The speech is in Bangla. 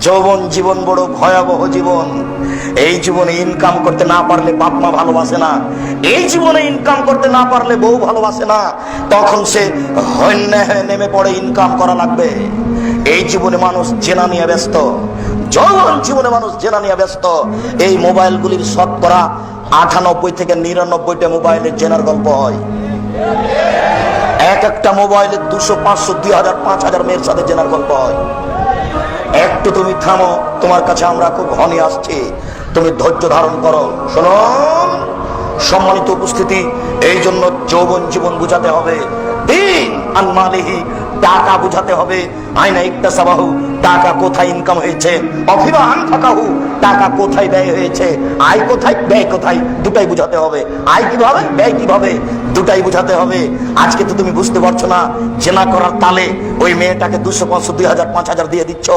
যৌবন জীবন বড় ভয়াবহ জীবন। এই জীবনে ইনকাম করতে না পারলে বাপ মা ভালোবাসে না, এই জীবনে ইনকাম করতে না পারলে বউ ভালোবাসে না, তখন সে হন্যে হয়ে নেমে পড়ে ইনকাম করা লাগবে। এই জীবনে মানুষ জেনা নিয়ে ব্যস্ত, যৌবন জীবনে মানুষ জেনা নিয়ে ব্যস্ত। এই মোবাইলগুলির শতকরা 98 থেকে 99টা মোবাইলের জেনার গল্প হয়। এক একটা মোবাইলে 200, 500, 2000, 5000 মেয়ের সাথে জেনার গল্প হয়। একটু তুমি থামো, তোমার কাছে আমরা খুব ঘনি আসছি, তুমি ধৈর্য ধারণ করো। শোনো সম্মানিত উপস্থিতি, এই জন্য যৌবন জীবন বুঝাতে হবে, দিন আন মালিহি, টাকা বুঝাতে হবে। আইনা ইকতাসাবাহু, টাকা কোথায় ইনকাম হয়েছে, অফিমা আনফাকাহু, টাকা কোথায় ব্যয় হয়েছে, আয় কোথায় ব্যয় কোথায়, দুটাই বুঝাতে হবে। আয় কিভাবে, ব্যয় কিভাবে, দুটাই বুঝাতে হবে। আজকে তো তুমি বুঝতে পারছো না, জেনা করার তালে ওই মেয়েটাকে 200, 500, 2000, 5000 দিয়ে দিচ্ছ।